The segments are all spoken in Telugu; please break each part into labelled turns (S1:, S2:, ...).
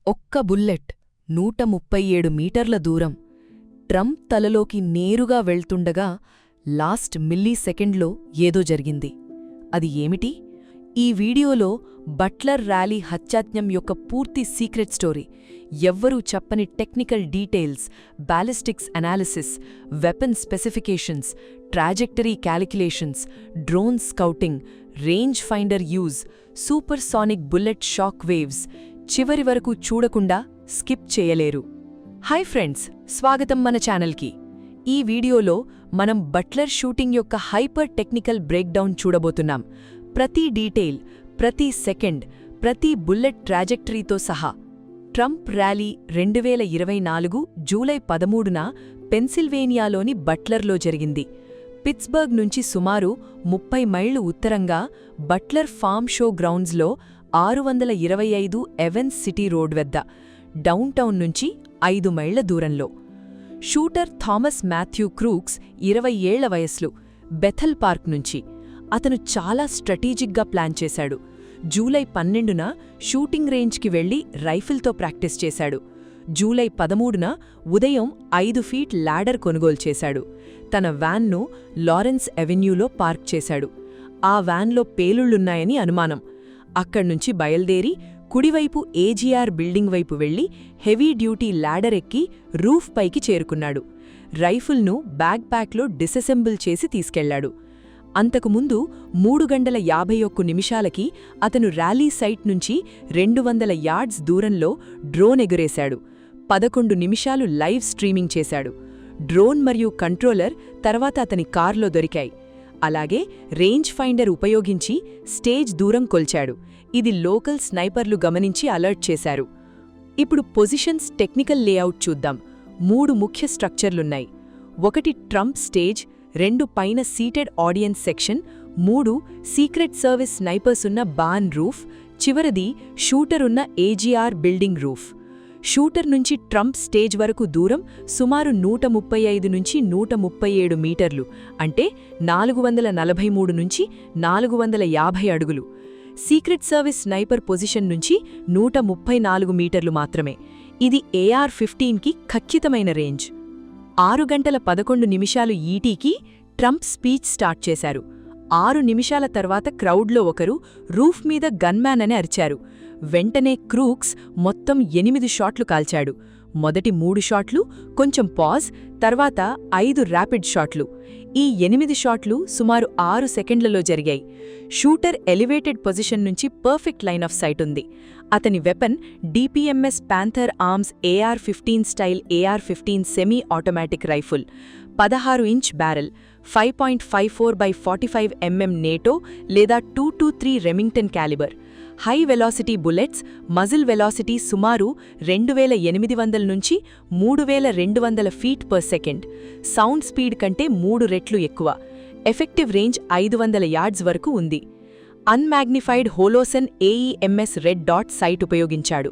S1: ఒక్క బుల్లెట్ 137 మీటర్ల దూరం ట్రంప్ తలలోకి నేరుగా వెళ్తుండగా లాస్ట్ మిల్లీసెకండ్లో ఏదో జరిగింది. అది ఏమిటి? ఈ వీడియోలో బట్లర్ ర్యాలీ హత్యాయత్నం యొక్క పూర్తి సీక్రెట్ స్టోరీ, ఎవ్వరూ చెప్పని technical details, ballistics analysis, weapon specifications, trajectory calculations, drone scouting, range finder use, supersonic bullet shock waves చివరి వరకు చూడకుండా స్కిప్ చేయలేరు. హాయ్ ఫ్రెండ్స్, స్వాగతం మన ఛానల్కి. ఈ వీడియోలో మనం బట్లర్ షూటింగ్ యొక్క హైపర్ టెక్నికల్ బ్రేక్డౌన్ చూడబోతున్నాం. ప్రతి డీటెయిల్, ప్రతి సెకండ్, ప్రతి బుల్లెట్ ట్రాజెక్టరీతో సహా. ట్రంప్ ర్యాలీ 2024 జూలై 13న పెన్సిల్వేనియాలోని బట్లర్లో జరిగింది. పిట్స్బర్గ్ నుంచి సుమారు 30 మైళ్లు ఉత్తరంగా బట్లర్ ఫామ్ షో గ్రౌండ్స్లో 625 ఎవెన్స్ సిటీ రోడ్ వద్ద, డౌన్టౌన్ నుంచి 5 మైళ్ల దూరంలో. షూటర్ థామస్ మాథ్యూ క్రూక్స్ 20 ఏళ్ల వయస్సు, బెథల్ పార్క్ నుంచి. అతను చాలా స్ట్రాటజిక్గా ప్లాన్ చేశాడు. జూలై 12న షూటింగ్ రేంజ్కి వెళ్లి రైఫిల్తో ప్రాక్టీస్ చేశాడు. జూలై 13న ఉదయం 5 ఫీట్ ల్యాడర్ కొనుగోలు చేశాడు. తన వ్యాన్ను లారెన్స్ అవెన్యూలో పార్క్ చేశాడు. ఆ వ్యాన్లో పేలుళ్లున్నాయని అనుమానం. అక్కడ్నుంచి బయల్దేరి కుడివైపు ఏజీఆర్ బిల్డింగ్ వైపు వెళ్లి హెవీ డ్యూటీ ల్యాడర్ ఎక్కి రూఫ్ పైకి చేరుకున్నాడు. రైఫిల్ను బ్యాగ్ ప్యాక్లో డిసెసెంబుల్ చేసి తీసుకెళ్లాడు. అంతకుముందు 3:51 అతను ర్యాలీ సైట్ నుంచి 200 యార్డ్స్ దూరంలో డ్రోన్ ఎగురేశాడు. 11 నిమిషాలు లైవ్ స్ట్రీమింగ్ చేశాడు. డ్రోన్ మరియు కంట్రోలర్ తర్వాత అతని కార్లో దొరికాయి. అలాగే రేంజ్ ఫైండర్ ఉపయోగించి స్టేజ్ దూరం కొల్చాడు. ఇది లోకల్ స్నైపర్లు గమనించి అలర్ట్ చేశారు. ఇప్పుడు పొజిషన్స్ టెక్నికల్ లేఅవుట్ చూద్దాం. 3 ముఖ్య స్ట్రక్చర్లున్నాయి. 1 ట్రంప్ స్టేజ్, 2 పైన seated audience section, 3 secret service snipers ఉన్న బాన్ రూఫ్, చివరిది షూటర్ ఉన్న ఏజీఆర్ బిల్డింగ్ రూఫ్. షూటర్ నుంచి ట్రంప్ స్టేజ్ వరకు దూరం సుమారు 135 నుంచి 137 మీటర్లు, అంటే 443 నుంచి 450 అడుగులు. సీక్రెట్ సర్వీస్ స్నైపర్ పొజిషన్ నుంచి 134 మీటర్లు మాత్రమే. ఇది AR-15కి ఖచ్చితమైన రేంజ్. 6:11 ఈటీకి ట్రంప్ స్పీచ్ స్టార్ట్ చేశారు. 6 నిమిషాల తర్వాత క్రౌడ్లో ఒకరు రూఫ్ మీద గన్మ్యాన్ అని అరిచారు. వెంటనే క్రూక్స్ మొత్తం 8 షాట్లు కాల్చాడు. మొదటి 3 షాట్లు కొంచెం పాజ్, తర్వాత 5 ర్యాపిడ్ షాట్లు. ఈ 8 షాట్లు సుమారు 6 సెకండ్లలో జరిగాయి. షూటర్ ఎలివేటెడ్ పొజిషన్ నుంచి పర్ఫెక్ట్ లైన్ ఆఫ్ సైట్ ఉంది. అతని weapon DPMS panther arms AR-15 style AR-15 semi automatic rifle, 16 inch barrel, 5.54x45 mm NATO లేదా 223 Remington calibre. High velocity bullets, muscle velocity సుమారు 2800 నుంచి 3200 feet per second. Sound speed కంటే 3 రెట్లు ఎక్కువ. ఎఫెక్టివ్ రేంజ్ 500 యార్డ్స్ వరకు ఉంది. అన్మాగ్నిఫైడ్ హోలోసన్ AEMS రెడ్ డాట్ సైట్ ఉపయోగించాడు.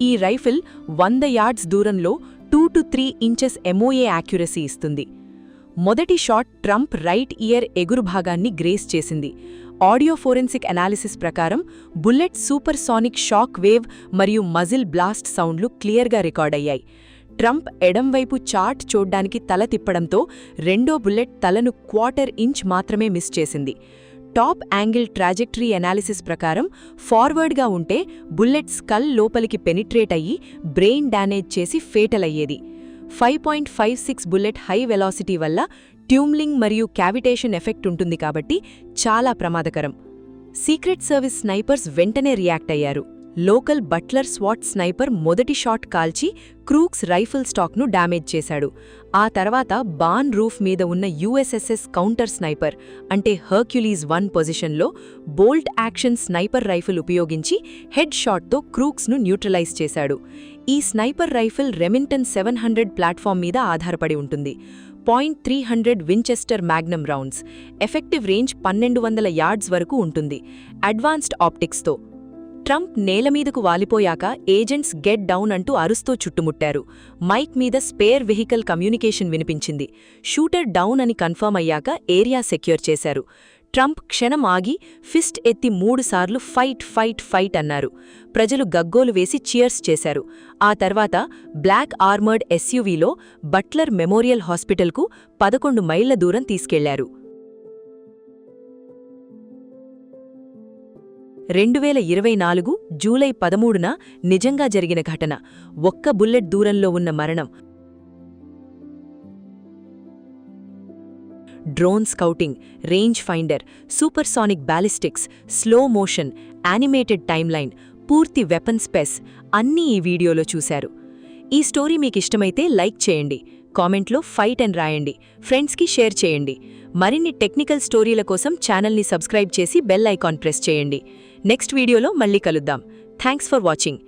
S1: ఈ రైఫిల్ 100 యార్డ్స్ దూరంలో 2 to 3 ఇంచెస్ MOA యాక్యురసీ ఇస్తుంది. మొదటి షాట్ ట్రంప్ రైట్ ఇయర్ ఎగురు భాగాన్ని గ్రేస్ చేసింది. ఆడియో ఫోరెన్సిక్ అనాలిసిస్ ప్రకారం బుల్లెట్ సూపర్సానిక్ షాక్ వేవ్ మరియు మజిల్ బ్లాస్ట్ సౌండ్లు క్లియర్గా రికార్డయ్యాయి. ట్రంప్ ఎడంవైపు చార్ట్ చూడ్డానికి తల తిప్పడంతో రెండో బుల్లెట్ తలను 1/4 ఇంచ్ మాత్రమే మిస్ చేసింది. టాప్ యాంగిల్ ట్రాజెక్టరీ అనాలిసిస్ ప్రకారం ఫార్వర్డ్గా ఉంటే బుల్లెట్ స్కల్ లోపలికి పెనిట్రేట్ అయ్యి బ్రెయిన్ డ్యామేజ్ చేసి ఫేటల్ అయ్యేది. 5.56 బుల్లెట్ హై వెలాసిటీ వల్ల ట్యూమ్లింగ్ మరియు క్యావిటేషన్ ఎఫెక్ట్ ఉంటుంది కాబట్టి చాలా ప్రమాదకరం. సీక్రెట్ సర్వీస్ స్నైపర్స్ వెంటనే రియాక్ట్ అయ్యారు. లోకల్ బట్లర్ స్వాట్ స్నైపర్ మొదటి షాట్ కాల్చి క్రూక్స్ రైఫిల్ స్టాక్ను డ్యామేజ్ చేశాడు. ఆ తర్వాత బాన్ రూఫ్ మీద ఉన్న USSS కౌంటర్ స్నైపర్ అంటే హర్క్యులీస్ 1 పొజిషన్లో బోల్ట్ యాక్షన్ స్నైపర్ రైఫిల్ ఉపయోగించి హెడ్ షాట్తో క్రూక్స్ను న్యూట్రలైజ్ చేశాడు. ఈ స్నైపర్ రైఫిల్ రెమింగ్టన్ 700 ప్లాట్ఫామ్ మీద ఆధారపడి ఉంటుంది. .300 Winchester magnum rounds. Effective range 1200 yards వరకు ఉంటుంది. అడ్వాన్స్డ్ ఆప్టిక్స్తో. ట్రంప్ నేలమీదకు వాలిపోయాక ఏజెంట్స్ గెట్ డౌన్ అంటూ అరుస్తూ చుట్టుముట్టారు. మైక్ మీద స్పేర్ వెహికల్ కమ్యూనికేషన్ వినిపించింది. షూటర్ డౌన్ అని కన్ఫర్మ్ అయ్యాక ఏరియా సెక్యూర్ చేశారు. ట్రంప్ క్షణం ఆగి ఫిస్ట్ ఎత్తి 3 సార్లు ఫైట్ ఫైట్ ఫైట్ అన్నారు. ప్రజలు గగ్గోలు వేసి చియర్స్ చేశారు. ఆ తర్వాత బ్లాక్ ఆర్మర్డ్ ఎస్యూవీలో బట్లర్ మెమోరియల్ హాస్పిటల్కు 11 మైళ్ల దూరం తీసుకెళ్లారు. 2024 జూలై 13న నిజంగా జరిగిన ఘటన. ఒక్క బుల్లెట్ దూరంలో ఉన్న మరణం. Drone scouting, range finder, supersonic ballistics, slow motion, animated timeline, పూర్తి వెపన్ స్పెస్ అన్నీ ఈ వీడియోలో చూశారు. ఈ స్టోరీ మీకిష్టమైతే లైక్ చేయండి, కామెంట్లో ఫైట్ అని రాయండి, ఫ్రెండ్స్కి షేర్ చేయండి. మరిన్ని టెక్నికల్ స్టోరీల కోసం ఛానల్ని సబ్స్క్రైబ్ చేసి బెల్ ఐకాన్ ప్రెస్ చేయండి. నెక్స్ట్ వీడియోలో మళ్ళీ కలుద్దాం. Thanks for watching.